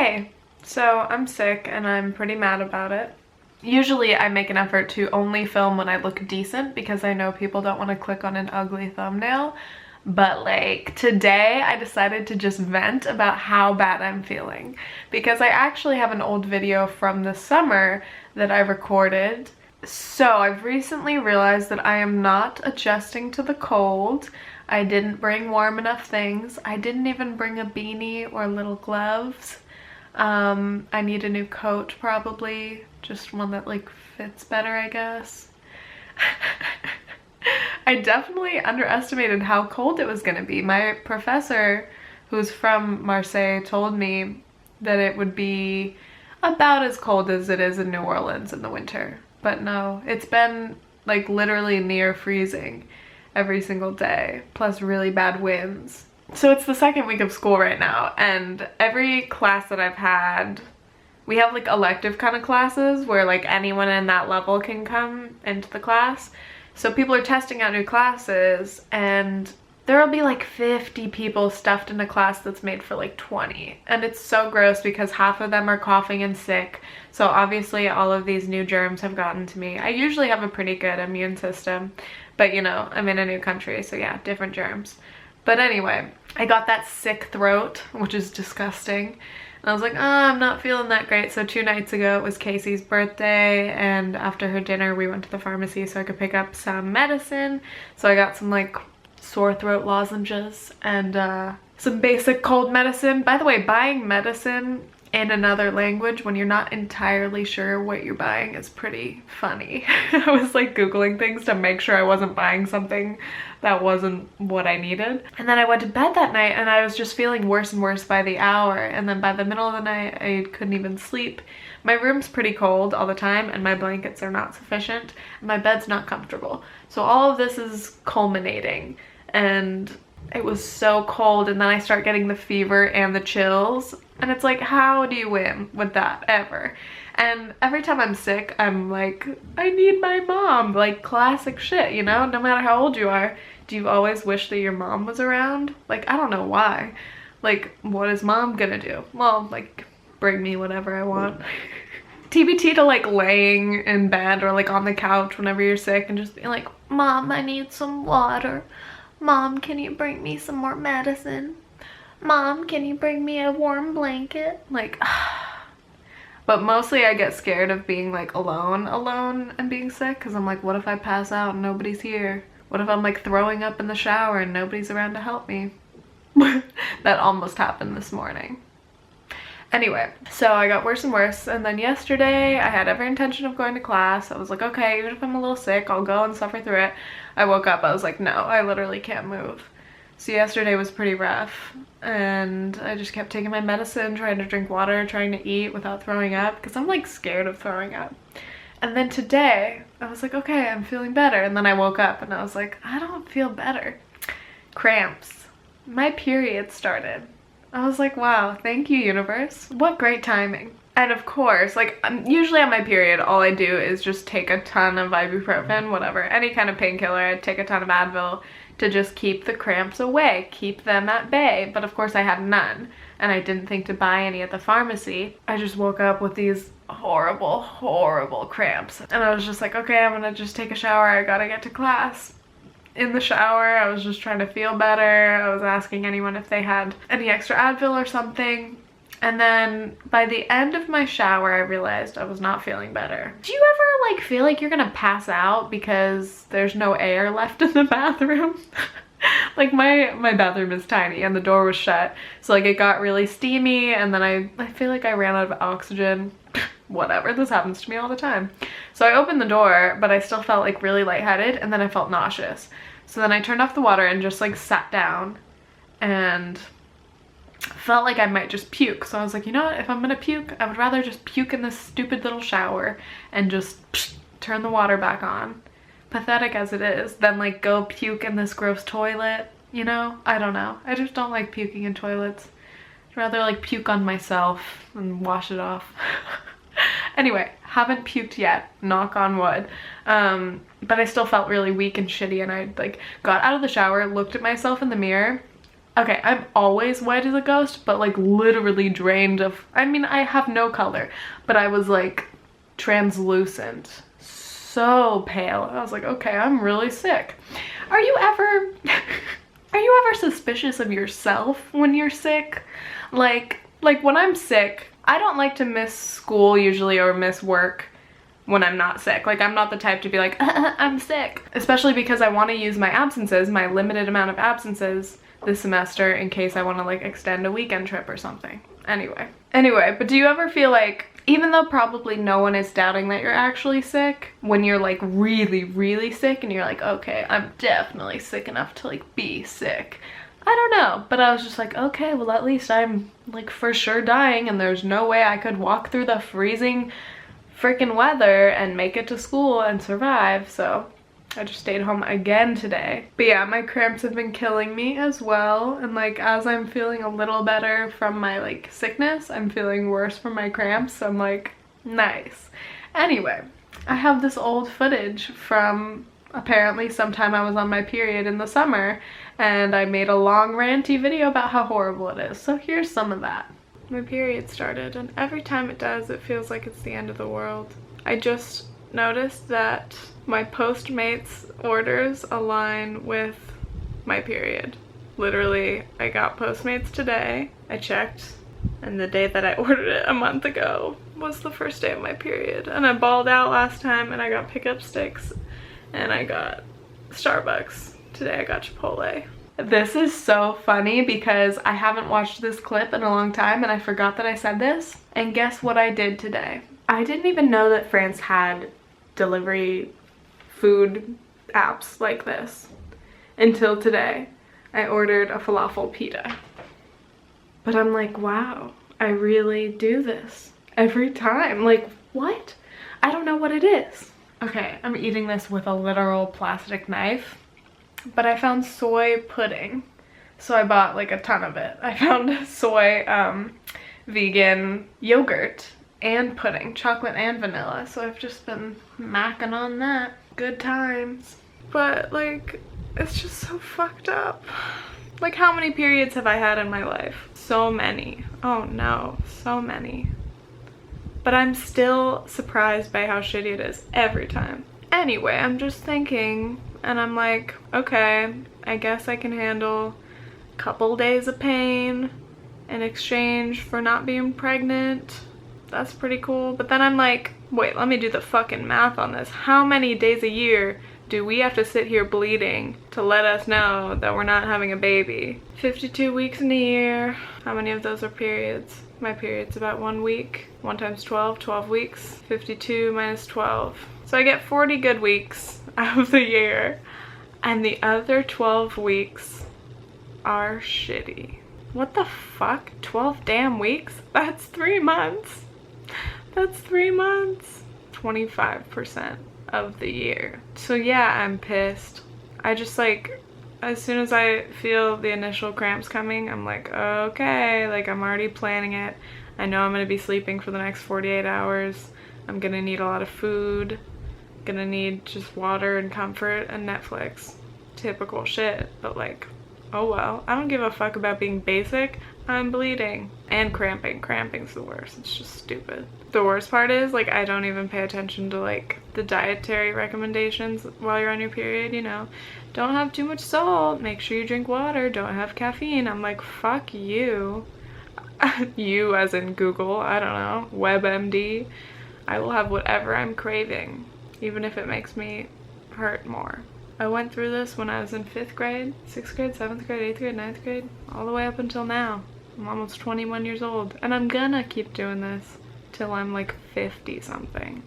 Hey, so I'm sick and I'm pretty mad about it. Usually I make an effort to only film when I look decent because I know people don't want to click on an ugly thumbnail. But like today I decided to just vent about how bad I'm feeling because I actually have an old video from the summer that I recorded. So I've recently realized that I am not adjusting to the cold. I didn't bring warm enough things. I didn't even bring a beanie or little gloves. I need a new coat probably, just one that like fits better, I guess. I definitely underestimated how cold it was gonna be. My professor, who's from Marseille, told me that it would be about as cold as it is in New Orleans in the winter. But no, it's been like literally near freezing every single day, plus really bad winds. So it's the second week of school right now, and every class that I've had, we have like elective kind of classes where like anyone in that level can come into the class. So people are testing out new classes, and there'll be like 50 people stuffed in a class that's made for like 20. And it's so gross because half of them are coughing and sick. So obviously all of these new germs have gotten to me. I usually have a pretty good immune system, but you know, I'm in a new country, so yeah, different germs. But anyway, I got that sick throat, which is disgusting. And I was like, oh, I'm not feeling that great. So 2 nights ago, it was Casey's birthday. And after her dinner, we went to the pharmacy so I could pick up some medicine. So I got some like sore throat lozenges and some basic cold medicine. By the way, buying medicine in another language when you're not entirely sure what you're buying is pretty funny. I was like Googling things to make sure I wasn't buying something that wasn't what I needed. And then I went to bed that night and I was just feeling worse and worse by the hour. And then by the middle of the night, I couldn't even sleep. My room's pretty cold all the time and my blankets are not sufficient. And my bed's not comfortable. So all of this is culminating. And it was so cold, and then I start getting the fever and the chills, and it's like, how do you win with that ever? And every time I'm sick, I'm like, I need my mom, like classic shit, you know? No matter how old you are, do you always wish that your mom was around? Like, I don't know why. Like, what is mom gonna do? Well, like, bring me whatever I want. TBT to like laying in bed or like on the couch whenever you're sick and just being like, Mom, I need some water. Mom, can you bring me some more medicine? Mom, can you bring me a warm blanket? Like, but mostly I get scared of being like alone and being sick because I'm like, what if I pass out and nobody's here? What if I'm like throwing up in the shower and nobody's around to help me? That almost happened this morning. Anyway, so I got worse and worse, and then yesterday I had every intention of going to class. I was like, okay, even if I'm a little sick, I'll go and suffer through it. I woke up, I was like, no, I literally can't move. So yesterday was pretty rough, and I just kept taking my medicine, trying to drink water, trying to eat without throwing up, because I'm like scared of throwing up. And then today, I was like, okay, I'm feeling better, and then I woke up and I was like, I don't feel better. Cramps. My period started. I was like, wow, thank you, universe. What great timing. And of course, like, usually on my period, all I do is just take a ton of ibuprofen, whatever, any kind of painkiller. I take a ton of Advil to just keep the cramps away, keep them at bay. But of course I had none, and I didn't think to buy any at the pharmacy. I just woke up with these horrible, horrible cramps. And I was just like, okay, I'm gonna just take a shower. I gotta get to class. In the shower, I was just trying to feel better. I was asking anyone if they had any extra Advil or something. And then by the end of my shower, I realized I was not feeling better. Do you ever like feel like you're gonna pass out because there's no air left in the bathroom? Like my bathroom is tiny and the door was shut. So like it got really steamy, and then I feel like I ran out of oxygen. Whatever, this happens to me all the time. So I opened the door, but I still felt like really lightheaded, and then I felt nauseous. So then I turned off the water and just like sat down and felt like I might just puke. So I was like, you know what, if I'm gonna puke, I would rather just puke in this stupid little shower and just turn the water back on, pathetic as it is, than like go puke in this gross toilet, you know? I don't know. I just don't like puking in toilets. I'd rather like puke on myself and wash it off. Anyway, haven't puked yet, knock on wood. But I still felt really weak and shitty, and I like got out of the shower, looked at myself in the mirror, Okay, I'm always white as a ghost, but like literally drained of, I mean, I have no color, but I was like translucent, so pale. I was like, okay, I'm really sick. Are you ever, are you ever suspicious of yourself when you're sick? Like when I'm sick, I don't like to miss school usually or miss work when I'm not sick. Like, I'm not the type to be like, I'm sick. Especially because I want to use my absences, my limited amount of absences this semester in case I want to like extend a weekend trip or something. Anyway, but do you ever feel like, even though probably no one is doubting that you're actually sick, when you're like really, really sick and you're like, okay, I'm definitely sick enough to like be sick. I don't know, but I was just like, okay, well at least I'm like for sure dying and there's no way I could walk through the freezing freaking weather and make it to school and survive, so I just stayed home again today. But yeah, my cramps have been killing me as well, and like as I'm feeling a little better from my like sickness, I'm feeling worse from my cramps, so I'm like, nice. Anyway, I have this old footage from apparently sometime I was on my period in the summer, and I made a long ranty video about how horrible it is, so here's some of that. My period started, and every time it does, it feels like it's the end of the world. I just noticed that my Postmates orders align with my period. Literally, I got Postmates today, I checked, and the day that I ordered it a month ago was the first day of my period. And I balled out last time and I got pickup sticks, and I got Starbucks. Today I got Chipotle. This is so funny because I haven't watched this clip in a long time and I forgot that I said this. And guess what I did today? I didn't even know that France had delivery food apps like this until today. I ordered a falafel pita. But I'm like, wow, I really do this every time. Like, what? I don't know what it is. Okay, I'm eating this with a literal plastic knife, but I found soy pudding. So I bought like a ton of it. I found soy vegan yogurt and pudding, chocolate and vanilla. So I've just been macking on that. Good times. But like, it's just so fucked up. Like, how many periods have I had in my life? So many. Oh no, so many. But I'm still surprised by how shitty it is every time. Anyway, I'm just thinking, and I'm like, okay, I guess I can handle a couple days of pain in exchange for not being pregnant. That's pretty cool. But then I'm like, wait, let me do the fucking math on this. How many days a year do we have to sit here bleeding to let us know that we're not having a baby? 52 weeks in a year. How many of those are periods? My period's about 1 week. 1 times 12, 12 weeks. 52 minus 12. So I get 40 good weeks out of the year. And the other 12 weeks are shitty. What the fuck? 12 damn weeks? That's 3 months. That's 3 months. 25% of the year. So yeah, I'm pissed. I just like, as soon as I feel the initial cramps coming, I'm like, okay, like I'm already planning it. I know I'm gonna be sleeping for the next 48 hours. I'm gonna need a lot of food. Gonna need just water and comfort and Netflix. Typical shit, but like, oh well. I don't give a fuck about being basic. I'm bleeding. And cramping. Cramping's the worst. It's just stupid. The worst part is, like, I don't even pay attention to, like, the dietary recommendations while you're on your period, you know. Don't have too much salt. Make sure you drink water. Don't have caffeine. I'm like, fuck you. You as in Google. I don't know. WebMD. I will have whatever I'm craving, even if it makes me hurt more. I went through this when I was in 5th grade, 6th grade, 7th grade, 8th grade, 9th grade, all the way up until now. I'm almost 21 years old, and I'm gonna keep doing this till I'm like 50 something.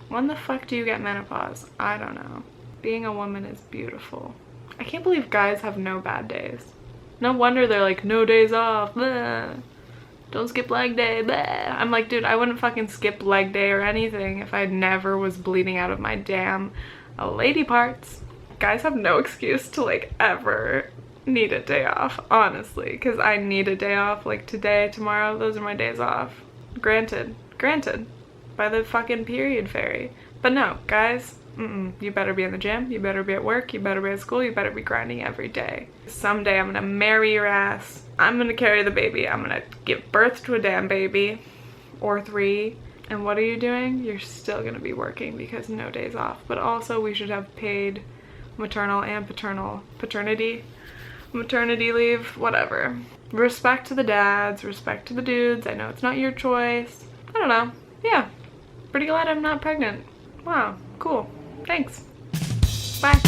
When the fuck do you get menopause? I don't know. Being a woman is beautiful. I can't believe guys have no bad days. No wonder they're like, no days off, blah. Don't skip leg day, blah. I'm like, dude, I wouldn't fucking skip leg day or anything if I never was bleeding out of my damn lady parts. Guys have no excuse to like ever need a day off, honestly, because I need a day off. Like today, tomorrow, those are my days off. Granted by the fucking period fairy. But no, guys, You better be in the gym, you better be at work, you better be at school, you better be grinding every day. Someday I'm gonna marry your ass. I'm gonna carry the baby. I'm gonna give birth to a damn baby. Or 3. And what are you doing? You're still gonna be working because no days off. But also we should have paid maternal and paternity leave, whatever. Respect to the dads, respect to the dudes. I know it's not your choice. I don't know. Yeah, pretty glad I'm not pregnant. Wow, cool. Thanks. Bye.